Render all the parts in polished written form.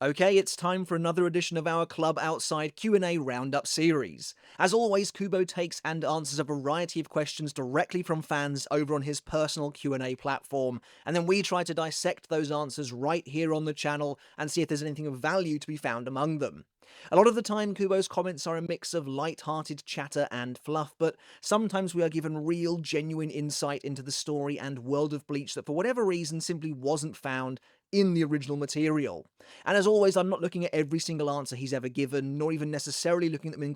Okay, it's time for another edition of our Klub Outside Q&A Roundup series. As always, Kubo takes and answers a variety of questions directly from fans over on his personal Q&A platform, and then we try to dissect those answers right here on the channel and see if there's anything of value to be found among them. A lot of the time, Kubo's comments are a mix of light-hearted chatter and fluff, but sometimes we are given real, genuine insight into the story and world of Bleach that for whatever reason simply wasn't found in the original material. And as always, I'm not looking at every single answer he's ever given, nor even necessarily looking at them in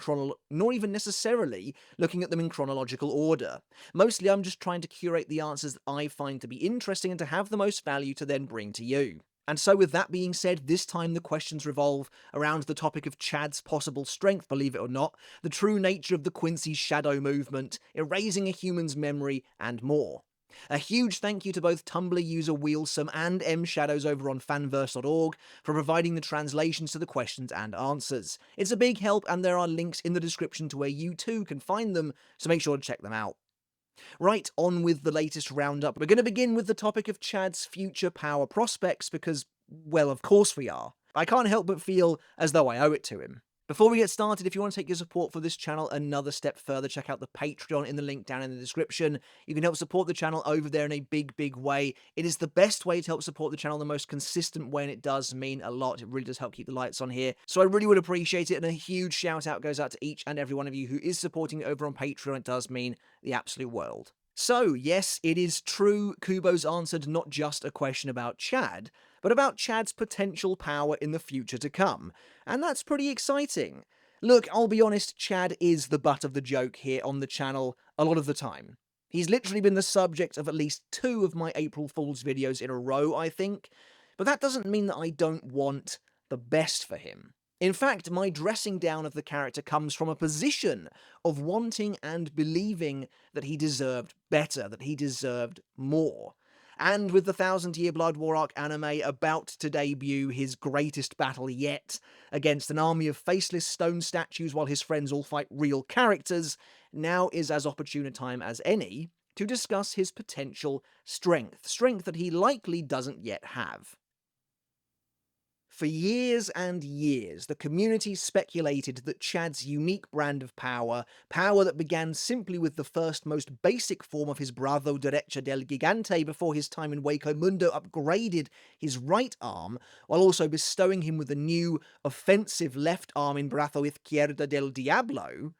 chronological order. Mostly, I'm just trying to curate the answers that I find to be interesting and to have the most value to then bring to you. And so with that being said, this time the questions revolve around the topic of Chad's possible strength, believe it or not, the true nature of the Quincy Shadow movement, erasing a human's memory, and more. A huge thank you to both Tumblr user Wheelsome and mshadows over on fanverse.org for providing the translations to the questions and answers. It's a big help, and there are links in the description to where you too can find them, so make sure to check them out. Right, on with the latest roundup. We're going to begin with the topic of Chad's future power prospects because, well, of course we are. I can't help but feel as though I owe it to him. Before we get started, if you want to take your support for this channel another step further, check out the Patreon in the link down in the description. You can help support the channel over there in a big, big way. It is the best way to help support the channel, the most consistent way, and it does mean a lot. It really does help keep the lights on here. So I really would appreciate it, and a huge shout out goes out to each and every one of you who is supporting over on Patreon. It does mean the absolute world. So, yes, it is true, Kubo's answered not just a question about Chad, but about Chad's potential power in the future to come, and that's pretty exciting. Look, I'll be honest, Chad is the butt of the joke here on the channel a lot of the time. He's literally been the subject of at least 2 of my April Fool's videos in a row, I think, but that doesn't mean that I don't want the best for him. In fact, my dressing down of the character comes from a position of wanting and believing that he deserved better, that he deserved more. And with the Thousand Year Blood War arc anime about to debut his greatest battle yet against an army of faceless stone statues while his friends all fight real characters, now is as opportune a time as any to discuss his potential strength that he likely doesn't yet have. For years and years, the community speculated that Chad's unique brand of power that began simply with the first most basic form of his Bravo Derecha del Gigante before his time in Hueco Mundo upgraded his right arm, while also bestowing him with a new, offensive left arm in Brazo Izquierda del Diablo,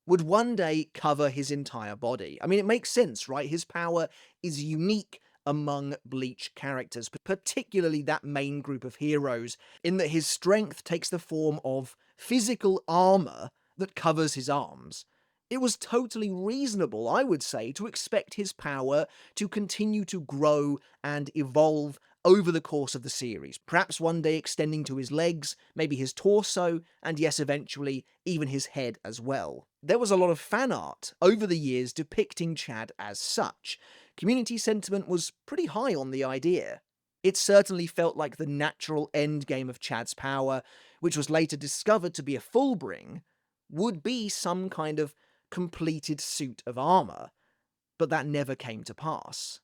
would one day cover his entire body. I mean, it makes sense, right? His power is unique among Bleach characters, particularly that main group of heroes, in that his strength takes the form of physical armor that covers his arms. It was totally reasonable, I would say, to expect his power to continue to grow and evolve over the course of the series, perhaps one day extending to his legs, maybe his torso, and yes, eventually, even his head as well. There was a lot of fan art over the years depicting Chad as such. Community sentiment was pretty high on the idea. It certainly felt like the natural endgame of Chad's power, which was later discovered to be a Fullbring, would be some kind of completed suit of armor, but that never came to pass.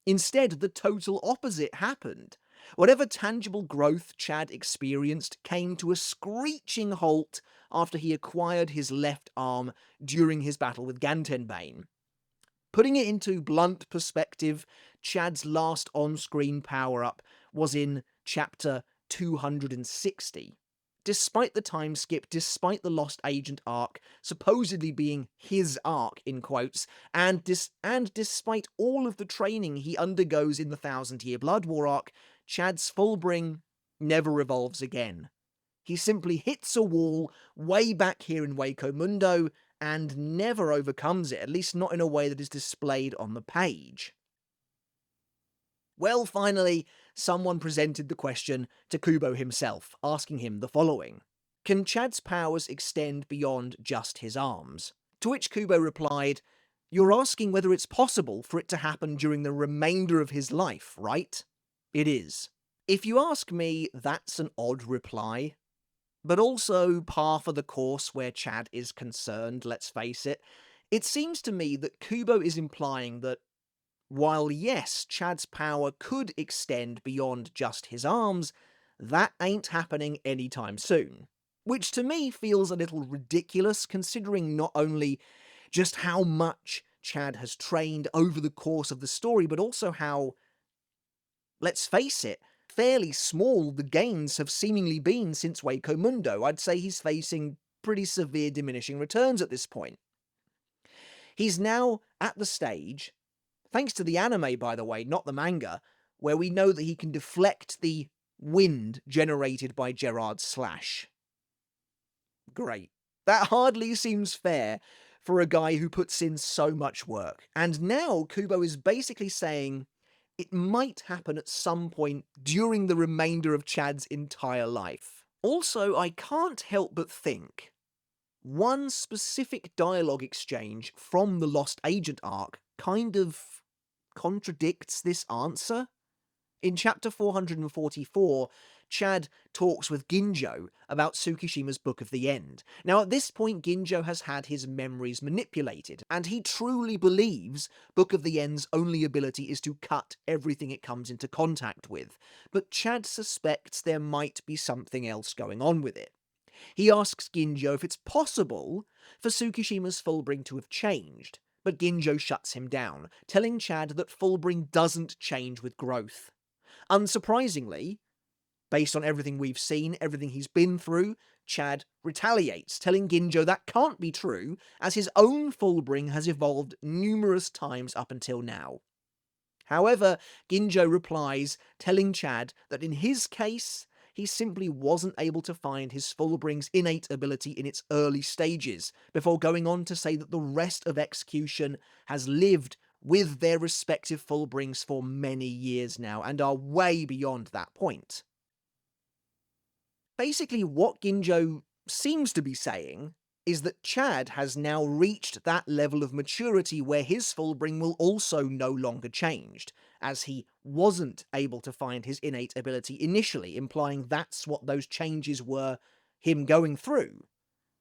Instead, the total opposite happened. Whatever tangible growth Chad experienced came to a screeching halt after he acquired his left arm during his battle with Gantenbane. Putting it into blunt perspective, Chad's last on-screen power-up was in Chapter 260. Despite the time skip, despite the Lost Agent arc supposedly being his arc, in quotes, and despite all of the training he undergoes in the Thousand Year Blood War arc, Chad's Fullbring never revolves again. He simply hits a wall way back here in Hueco Mundo and never overcomes it, at least not in a way that is displayed on the page. Well, finally, someone presented the question to Kubo himself, asking him the following: can Chad's powers extend beyond just his arms? To which Kubo replied, "You're asking whether it's possible for it to happen during the remainder of his life, right?" It is. If you ask me, that's an odd reply. But also par for the course where Chad is concerned, let's face it. It seems to me that Kubo is implying that while yes, Chad's power could extend beyond just his arms, that ain't happening anytime soon. Which to me feels a little ridiculous, considering not only just how much Chad has trained over the course of the story, but also how, let's face it, fairly small the gains have seemingly been since Waco Mundo. I'd say he's facing pretty severe diminishing returns at this point. He's now at the stage, thanks to the anime by the way, not the manga, where we know that he can deflect the wind generated by Gerard's slash. Great. That hardly seems fair for a guy who puts in so much work. And now Kubo is basically saying it might happen at some point during the remainder of Chad's entire life. Also, I can't help but think one specific dialogue exchange from the Lost Agent arc kind of contradicts this answer. In chapter 444, Chad talks with Ginjo about Tsukishima's Book of the End. Now at this point Ginjo has had his memories manipulated, and he truly believes Book of the End's only ability is to cut everything it comes into contact with, but Chad suspects there might be something else going on with it. He asks Ginjo if it's possible for Tsukishima's Fullbring to have changed, but Ginjo shuts him down, telling Chad that Fullbring doesn't change with growth. Unsurprisingly, based on everything we've seen, everything he's been through, Chad retaliates, telling Ginjo that can't be true, as his own Fullbring has evolved numerous times up until now. However, Ginjo replies, telling Chad that in his case, he simply wasn't able to find his Fullbring's innate ability in its early stages, before going on to say that the rest of Execution has lived with their respective Fullbrings for many years now, and are way beyond that point. Basically, what Ginjo seems to be saying is that Chad has now reached that level of maturity where his Fullbring will also no longer change, as he wasn't able to find his innate ability initially, implying that's what those changes were him going through.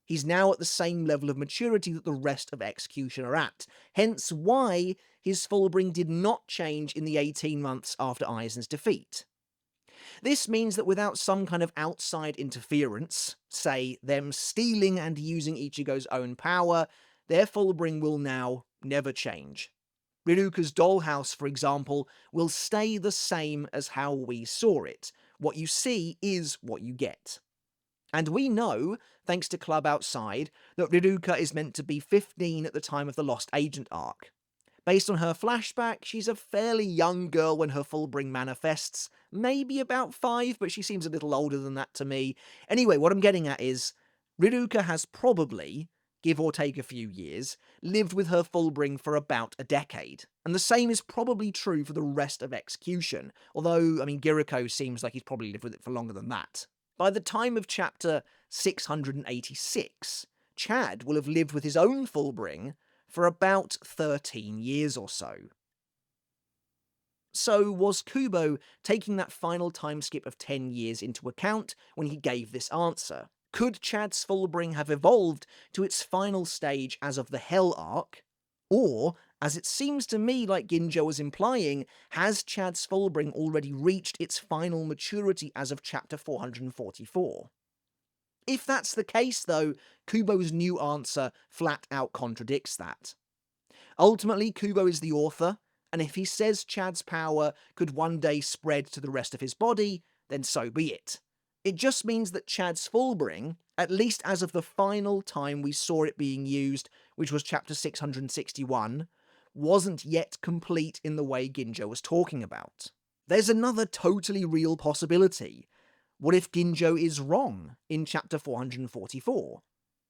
He's now at the same level of maturity that the rest of Execution are at, hence why his Fullbring did not change in the 18 months after Aizen's defeat. This means that without some kind of outside interference, say them stealing and using Ichigo's own power, their Fullbring will now never change. Riruka's dollhouse, for example, will stay the same as how we saw it. What you see is what you get. And we know, thanks to Klub Outside, that Riruka is meant to be 15 at the time of the Lost Agent arc. Based on her flashback, she's a fairly young girl when her Fullbring manifests, maybe about 5, but she seems a little older than that to me. Anyway, what I'm getting at is, Riruka has probably, give or take a few years, lived with her Fullbring for about a decade. And the same is probably true for the rest of Execution, although, Giriko seems like he's probably lived with it for longer than that. By the time of chapter 686, Chad will have lived with his own Fullbring for about 13 years or so. So was Kubo taking that final time skip of 10 years into account when he gave this answer? Could Chad's Fullbring have evolved to its final stage as of the Hell arc? Or, as it seems to me like Ginjo was implying, has Chad's Fullbring already reached its final maturity as of chapter 444? If that's the case, though, Kubo's new answer flat out contradicts that. Ultimately, Kubo is the author, and if he says Chad's power could one day spread to the rest of his body, then so be it. It just means that Chad's Fullbring, at least as of the final time we saw it being used, which was chapter 661, wasn't yet complete in the way Ginjo was talking about. There's another totally real possibility. What if Ginjo is wrong in chapter 444?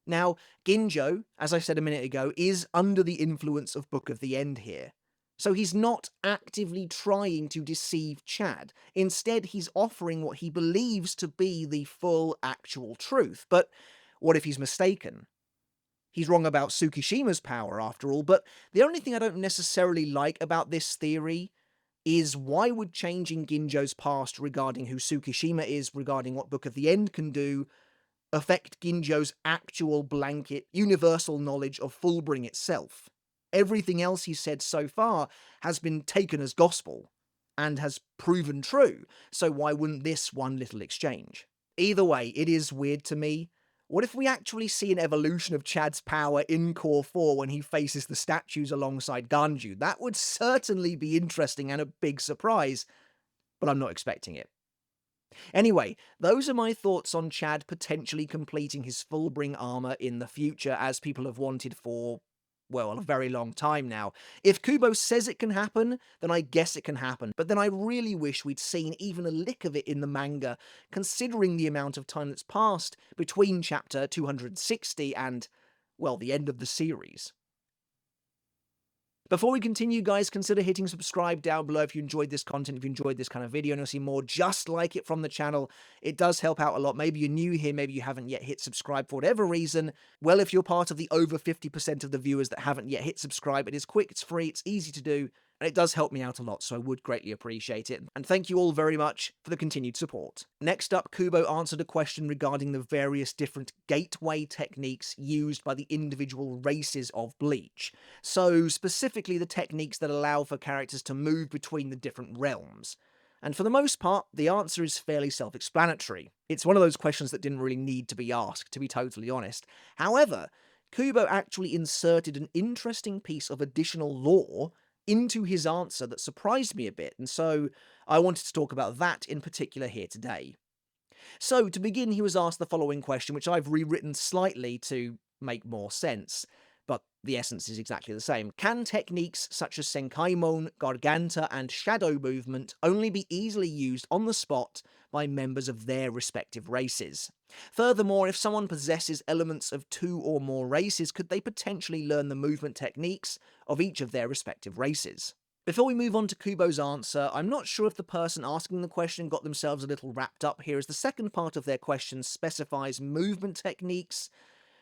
Now, Ginjo, as I said a minute ago, is under the influence of Book of the End here. So he's not actively trying to deceive Chad. Instead, he's offering what he believes to be the full, actual truth. But what if he's mistaken? He's wrong about Tsukishima's power, after all, but the only thing I don't necessarily like about this theory is why would changing Ginjo's past regarding who Tsukishima is, regarding what Book of the End can do, affect Ginjo's actual blanket, universal knowledge of Fullbring itself? Everything else he's said so far has been taken as gospel. and has proven true, so why wouldn't this one little exchange? Either way, it is weird to me. What if we actually see an evolution of Chad's power in Core 4 when he faces the statues alongside Ganju? That would certainly be interesting and a big surprise, but I'm not expecting it. Anyway, those are my thoughts on Chad potentially completing his Fullbring armor in the future, as people have wanted for, well, a very long time now. If Kubo says it can happen, then I guess it can happen, but then I really wish we'd seen even a lick of it in the manga, considering the amount of time that's passed between chapter 260 and, well, the end of the series. Before we continue, guys, consider hitting subscribe down below if you enjoyed this content, if you enjoyed this kind of video and you'll see more just like it from the channel. It does help out a lot. Maybe you're new here, maybe you haven't yet hit subscribe for whatever reason. Well, if you're part of the over 50% of the viewers that haven't yet hit subscribe, it is quick, it's free, it's easy to do, and it does help me out a lot, so I would greatly appreciate it. And thank you all very much for the continued support. Next up, Kubo answered a question regarding the various different gateway techniques used by the individual races of Bleach. So, specifically the techniques that allow for characters to move between the different realms. And for the most part, the answer is fairly self-explanatory. It's one of those questions that didn't really need to be asked, to be totally honest. However, Kubo actually inserted an interesting piece of additional lore into his answer that surprised me a bit, and so I wanted to talk about that in particular here today. So, to begin, he was asked the following question, which I've rewritten slightly to make more sense, but the essence is exactly the same. Can techniques such as Senkaimon, Garganta, and Shadow Movement only be easily used on the spot by members of their respective races? Furthermore, if someone possesses elements of 2 or more races, could they potentially learn the movement techniques of each of their respective races? Before we move on to Kubo's answer, I'm not sure if the person asking the question got themselves a little wrapped up here, as the second part of their question specifies movement techniques.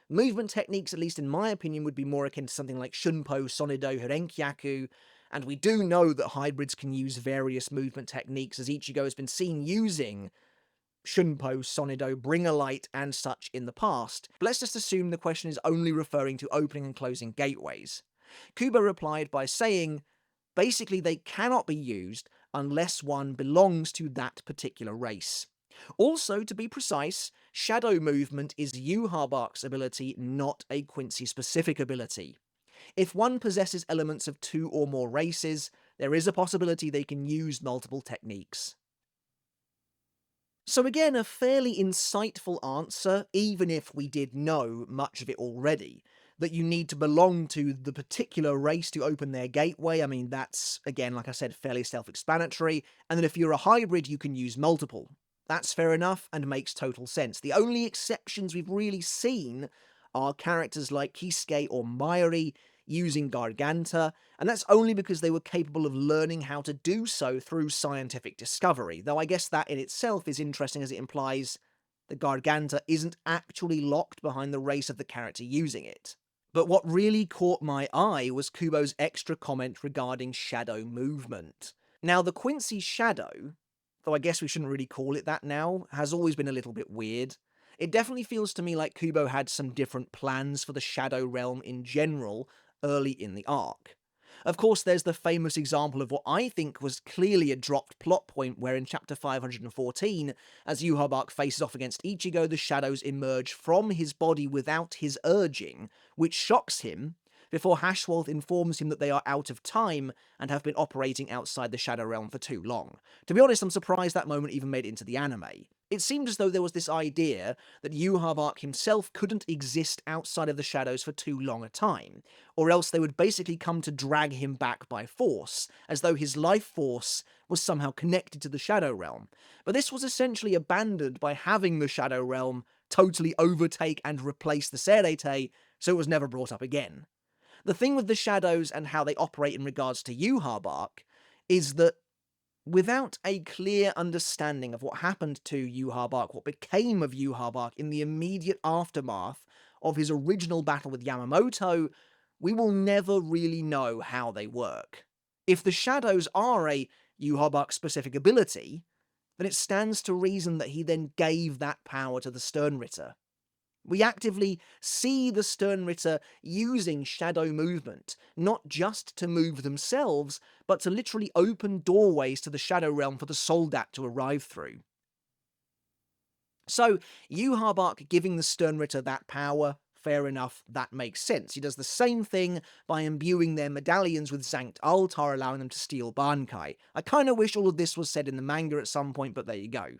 Movement techniques, at least in my opinion, would be more akin to something like Shunpo, Sonido, Herenkyaku, and we do know that hybrids can use various movement techniques, as Ichigo has been seen using Shunpo, Sonido, Bring a Light, and such in the past. But let's just assume the question is only referring to opening and closing gateways. Kubo replied by saying, basically they cannot be used unless one belongs to that particular race. Also, to be precise, Shadow Movement is Yhwach's ability, not a Quincy-specific ability. If one possesses elements of 2 or more races, there is a possibility they can use multiple techniques. So again, a fairly insightful answer, even if we did know much of it already. That you need to belong to the particular race to open their gateway, I mean, that's, again, like I said, fairly self-explanatory, and that if you're a hybrid, you can use multiple. That's fair enough and makes total sense. The only exceptions we've really seen are characters like Kisuke or Mayuri using Garganta, and that's only because they were capable of learning how to do so through scientific discovery, though I guess that in itself is interesting as it implies that Garganta isn't actually locked behind the race of the character using it. But what really caught my eye was Kubo's extra comment regarding Shadow Movement. Now, the Quincy Shadow, though I guess we shouldn't really call it that now, has always been a little bit weird. It definitely feels to me like Kubo had some different plans for the Shadow Realm in general early in the arc. Of course, there's the famous example of what I think was clearly a dropped plot point, where in chapter 514, as Yhwach faces off against Ichigo, the shadows emerge from his body without his urging, which shocks him, before Hashwolf informs him that they are out of time and have been operating outside the Shadow Realm for too long. To be honest, I'm surprised that moment even made it into the anime. It seemed as though there was this idea that Yhwach himself couldn't exist outside of the shadows for too long a time, or else they would basically come to drag him back by force, as though his life force was somehow connected to the Shadow Realm. But this was essentially abandoned by having the Shadow Realm totally overtake and replace the Serete, so it was never brought up again. The thing with the shadows and how they operate in regards to Yhwach is that without a clear understanding of what happened to Yhwach, what became of Yhwach in the immediate aftermath of his original battle with Yamamoto, we will never really know how they work. If the shadows are a Yhwach-specific ability, then it stands to reason that he then gave that power to the Sternritter. We actively see the Sternritter using shadow movement, not just to move themselves, but to literally open doorways to the Shadow Realm for the Soldat to arrive through. So, Yhwach giving the Sternritter that power, fair enough, that makes sense. He does the same thing by imbuing their medallions with Sankt Altar, allowing them to steal bankai. I kinda wish all of this was said in the manga at some point, but there you go.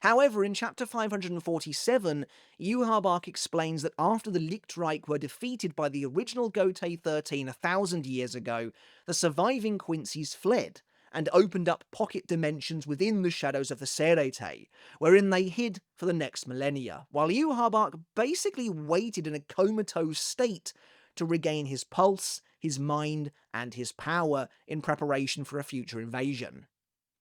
However, in chapter 547, Yhwach explains that after the Lichtreich were defeated by the original Gotei 13 1,000 years ago, the surviving Quincy's fled, and opened up pocket dimensions within the shadows of the Serete, wherein they hid for the next millennia, while Yhwach basically waited in a comatose state to regain his pulse, his mind, and his power in preparation for a future invasion.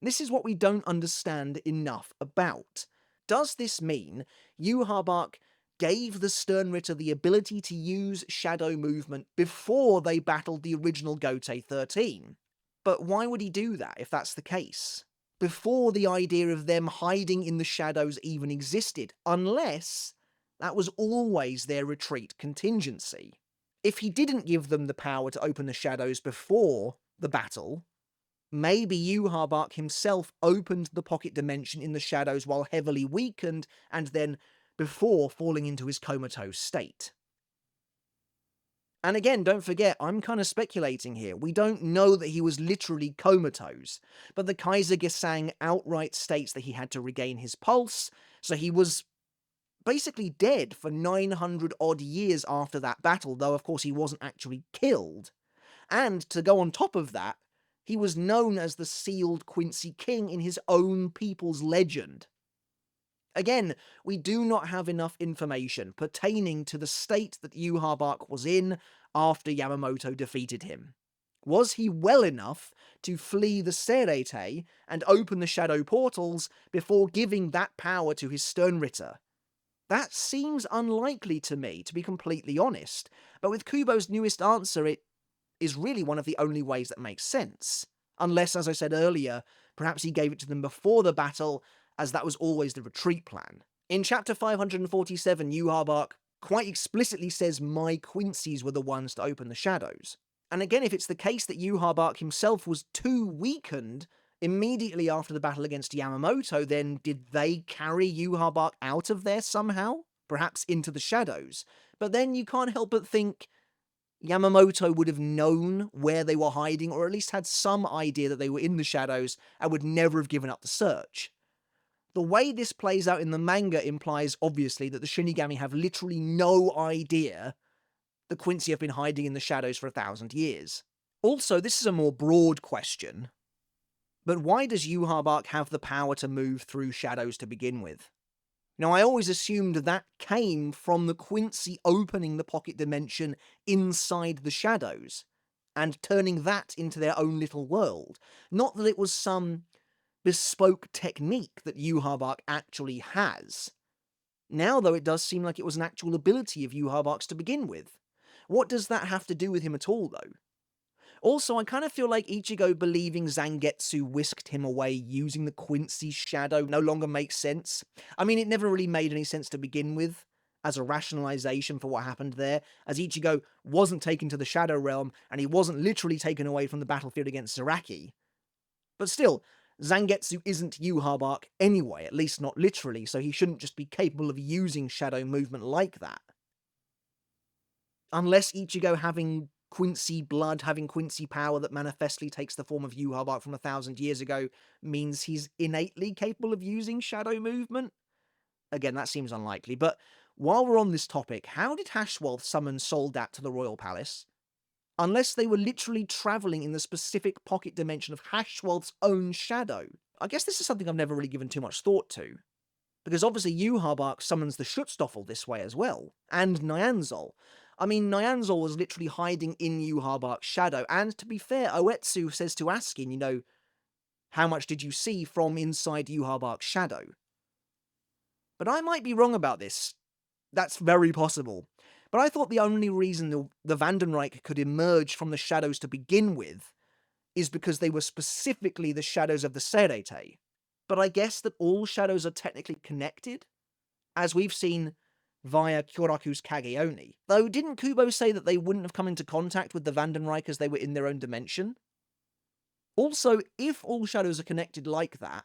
This is what we don't understand enough about. Does this mean Yhwach gave the Sternritter the ability to use shadow movement before they battled the original Gotei 13? But why would he do that if that's the case? Before the idea of them hiding in the shadows even existed, unless that was always their retreat contingency. If he didn't give them the power to open the shadows before the battle, maybe Yhwach himself opened the pocket dimension in the shadows while heavily weakened, and then before falling into his comatose state. And again, don't forget, I'm kind of speculating here. We don't know that he was literally comatose, but the Kaiser Gesang outright states that he had to regain his pulse, so he was basically dead for 900 odd years after that battle, though of course he wasn't actually killed. And to go on top of that, he was known as the sealed Quincy King in his own people's legend. Again, we do not have enough information pertaining to the state that Yhwach was in after Yamamoto defeated him. Was he well enough to flee the Serete and open the shadow portals before giving that power to his Sternritter? That seems unlikely to me, to be completely honest, but with Kubo's newest answer, it is really one of the only ways that makes sense. Unless, as I said earlier, perhaps he gave it to them before the battle, as that was always the retreat plan. In chapter 547, Yhwach quite explicitly says my Quincy's were the ones to open the shadows. And again, if it's the case that Yhwach himself was too weakened immediately after the battle against Yamamoto, then did they carry Yhwach out of there somehow? Perhaps into the shadows. But then you can't help but think Yamamoto would have known where they were hiding, or at least had some idea that they were in the shadows, and would never have given up the search. The way this plays out in the manga implies, obviously, that the Shinigami have literally no idea the Quincy have been hiding in the shadows for 1,000 years. Also, this is a more broad question, but why does Yhwach have the power to move through shadows to begin with? Now, I always assumed that came from the Quincy opening the pocket dimension inside the shadows, and turning that into their own little world. Not that it was some bespoke technique that Yhwach actually has. Now, though, it does seem like it was an actual ability of Yhwach's to begin with. What does that have to do with him at all, though? Also, I kind of feel like Ichigo believing Zangetsu whisked him away using the Quincy shadow no longer makes sense. I mean, it never really made any sense to begin with, as a rationalization for what happened there, as Ichigo wasn't taken to the Shadow Realm, and he wasn't literally taken away from the battlefield against Zaraki. But still, Zangetsu isn't Yhwach anyway, at least not literally, so he shouldn't just be capable of using shadow movement like that. Unless Ichigo having Quincy blood, having Quincy power that manifestly takes the form of Yhwach from 1,000 years ago, means he's innately capable of using shadow movement? Again, that seems unlikely, but while we're on this topic, how did Hashwolf summon Soldat to the Royal Palace? Unless they were literally travelling in the specific pocket dimension of Hashwolf's own shadow. I guess this is something I've never really given too much thought to. Because obviously Yhwach summons the Schutzstoffel this way as well, and Nyanzol. I mean, Nyanzol was literally hiding in Yhwach's shadow, and to be fair, Oetsu says to Askin, how much did you see from inside Yhwach's shadow? But I might be wrong about this. That's very possible. But I thought the only reason the Vandenreich could emerge from the shadows to begin with is because they were specifically the shadows of the Serete. But I guess that all shadows are technically connected. As we've seen, via Kyoraku's Kageoni. Though didn't Kubo say that they wouldn't have come into contact with the Vandenreich as they were in their own dimension? Also, if all shadows are connected like that,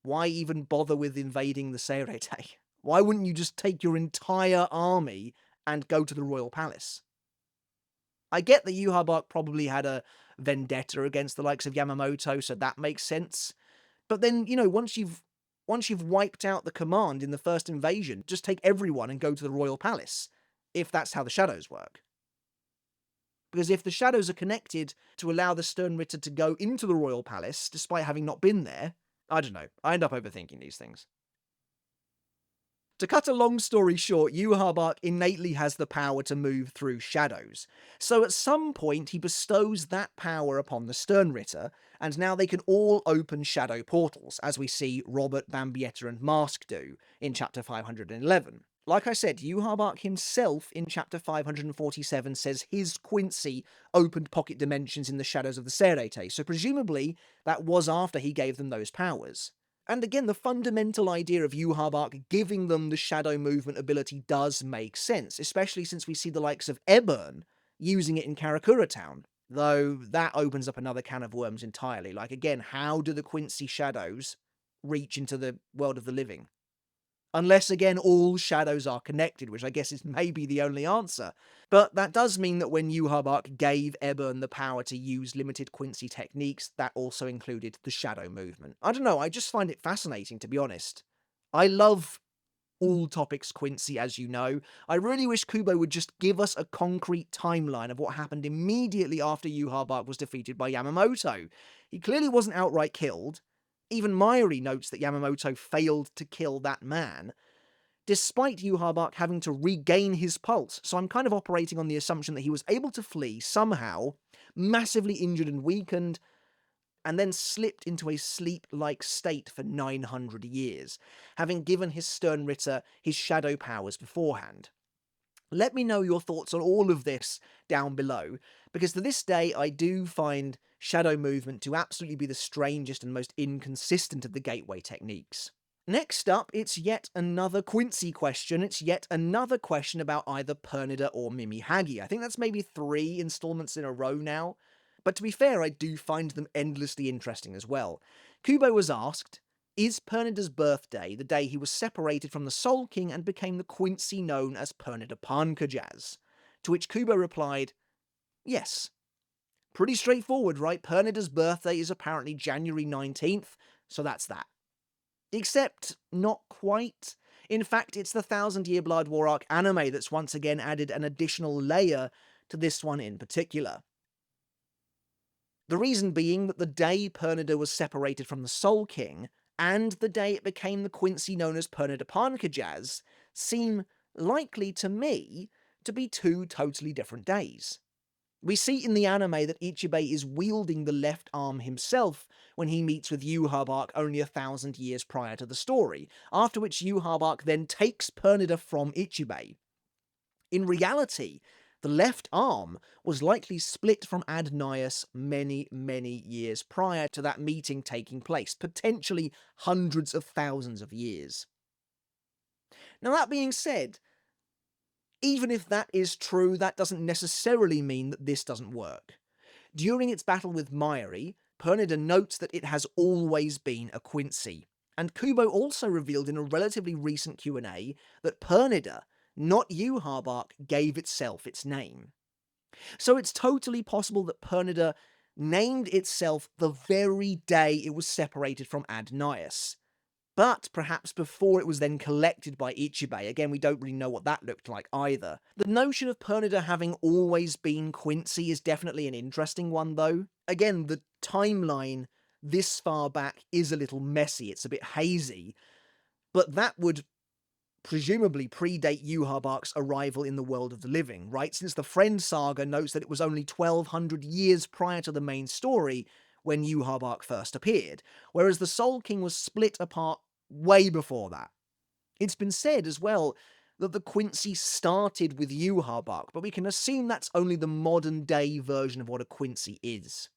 why even bother with invading the Seirete? Why wouldn't you just take your entire army and go to the royal palace? I get that Yhwach probably had a vendetta against the likes of Yamamoto, so that makes sense. But then, once you've wiped out the command in the first invasion, just take everyone and go to the royal palace, if that's how the shadows work. Because if the shadows are connected to allow the Sternritter to go into the royal palace, despite having not been there, I don't know, I end up overthinking these things. To cut a long story short, Yhwach innately has the power to move through shadows. So at some point he bestows that power upon the Sternritter, and now they can all open shadow portals, as we see Robert, Bambietta and Mask do in chapter 511. Like I said, Yhwach himself in chapter 547 says his Quincy opened pocket dimensions in the shadows of the Serete, so presumably that was after he gave them those powers. And again, the fundamental idea of Yhwach giving them the shadow movement ability does make sense, especially since we see the likes of Ebern using it in Karakura Town. Though that opens up another can of worms entirely. Like, again, how do the Quincy shadows reach into the world of the living? Unless, again, all shadows are connected, which I guess is maybe the only answer. But that does mean that when Yhwach gave Ebern the power to use limited Quincy techniques, that also included the shadow movement. I don't know, I just find it fascinating, to be honest. I love all topics Quincy, as you know. I really wish Kubo would just give us a concrete timeline of what happened immediately after Yhwach was defeated by Yamamoto. He clearly wasn't outright killed. Even Mayuri notes that Yamamoto failed to kill that man, despite Yhwach having to regain his pulse, so I'm kind of operating on the assumption that he was able to flee somehow, massively injured and weakened, and then slipped into a sleep-like state for 900 years, having given his Sternritter his shadow powers beforehand. Let me know your thoughts on all of this down below, because to this day I do find shadow movement to absolutely be the strangest and most inconsistent of the gateway techniques. Next up, it's yet another Quincy question. It's yet another question about either Pernida or Mimihagi. I think that's maybe 3 installments in a row now. But to be fair, I do find them endlessly interesting as well. Kubo was asked, is Pernida's birthday the day he was separated from the Soul King and became the Quincy known as Pernida Pankajaz? To which Kubo replied, yes. Pretty straightforward, right? Pernida's birthday is apparently January 19th, so that's that. Except, not quite. In fact, it's the Thousand Year Blood War Arc anime that's once again added an additional layer to this one in particular. The reason being that the day Pernida was separated from the Soul King, and the day it became the Quincy known as Pernida Pankajaz, seem likely to me to be 2 totally different days. We see in the anime that Ichibei is wielding the left arm himself when he meets with Yhwach only 1,000 years prior to the story, after which Yhwach then takes Pernida from Ichibei. In reality, the left arm was likely split from Adnias many, many years prior to that meeting taking place, potentially hundreds of thousands of years. Now that being said, even if that is true, that doesn't necessarily mean that this doesn't work. During its battle with Mayuri, Pernida notes that it has always been a Quincy, and Kubo also revealed in a relatively recent Q&A that Pernida, not Yhwach, gave itself its name. So it's totally possible that Pernida named itself the very day it was separated from Adnias, but perhaps before it was then collected by Ichibei. Again, we don't really know what that looked like either. The notion of Pernida having always been Quincy is definitely an interesting one, though. Again, the timeline this far back is a little messy, it's a bit hazy, but that would presumably predate Yhwach's arrival in the world of the living, right? Since the Friend Saga notes that it was only 1,200 years prior to the main story when Yhwach first appeared, whereas the Soul King was split apart way before that. It's been said as well that the Quincy started with Yhwach, but we can assume that's only the modern day version of what a Quincy is.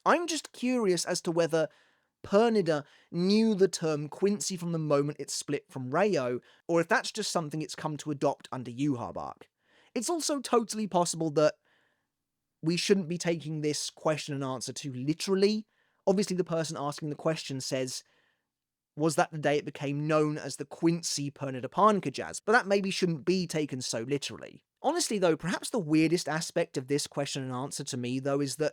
I'm just curious as to whether Pernida knew the term Quincy from the moment it split from Rayo, or if that's just something it's come to adopt under Yhwach. It's also totally possible that we shouldn't be taking this question and answer too literally. Obviously, the person asking the question says, was that the day it became known as the Quincy Pernida Jazz? But that maybe shouldn't be taken so literally. Honestly, though, perhaps the weirdest aspect of this question and answer to me, though, is that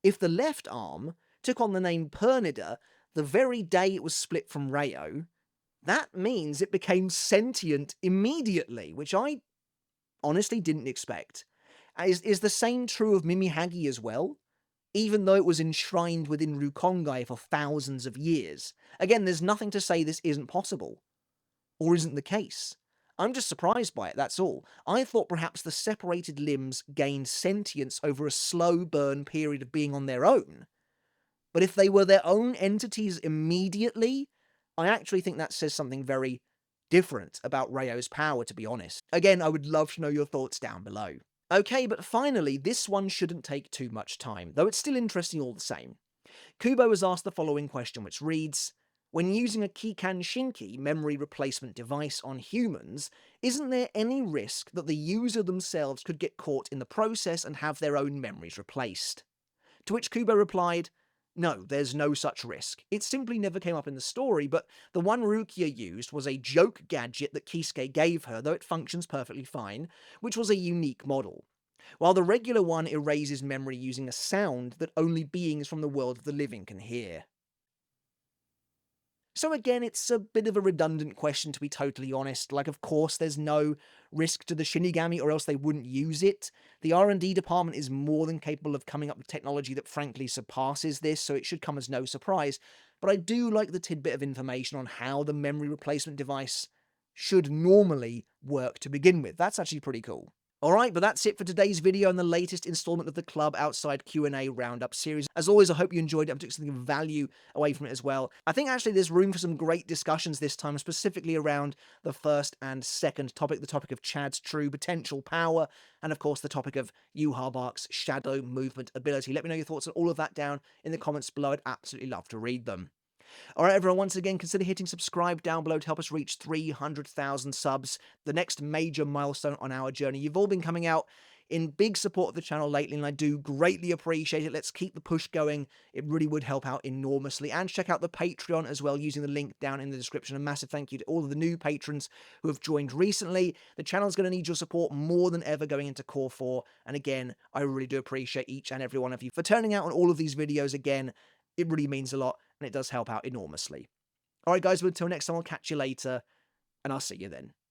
if the left arm took on the name Pernida the very day it was split from Rayo, that means it became sentient immediately, which I honestly didn't expect. Is the same true of Mimihagi as well? Even though it was enshrined within Rukongai for thousands of years. Again, there's nothing to say this isn't possible. Or isn't the case. I'm just surprised by it, that's all. I thought perhaps the separated limbs gained sentience over a slow burn period of being on their own. But if they were their own entities immediately, I actually think that says something very different about Rayo's power, to be honest. Again, I would love to know your thoughts down below. Okay, but finally, this one shouldn't take too much time, though it's still interesting all the same. Kubo has asked the following question, which reads, when using a Kikan Shinki memory replacement device on humans, isn't there any risk that the user themselves could get caught in the process and have their own memories replaced? To which Kubo replied, no, there's no such risk. It simply never came up in the story, but the one Rukia used was a joke gadget that Kisuke gave her, though it functions perfectly fine, which was a unique model. While the regular one erases memory using a sound that only beings from the world of the living can hear. So again, it's a bit of a redundant question, to be totally honest. Like, of course, there's no risk to the Shinigami, or else they wouldn't use it. The R&D department is more than capable of coming up with technology that frankly surpasses this, so it should come as no surprise. But I do like the tidbit of information on how the memory replacement device should normally work to begin with. That's actually pretty cool. Alright, but that's it for today's video and the latest installment of the Klub Outside Q&A Roundup series. As always, I hope you enjoyed it. I'm taking something of value away from it as well. I think actually there's room for some great discussions this time, specifically around the first and second topic, the topic of Chad's true potential power, and of course the topic of Yhwach's shadow movement ability. Let me know your thoughts on all of that down in the comments below. I'd absolutely love to read them. Alright everyone, once again, consider hitting subscribe down below to help us reach 300,000 subs, the next major milestone on our journey. You've all been coming out in big support of the channel lately, and I do greatly appreciate it. Let's keep the push going. It really would help out enormously. And check out the Patreon as well, using the link down in the description. A massive thank you to all of the new patrons who have joined recently. The channel's going to need your support more than ever going into Core 4, and again, I really do appreciate each and every one of you for turning out on all of these videos. Again, it really means a lot, and it does help out enormously. Alright guys, well, until next time, I'll catch you later, and I'll see you then.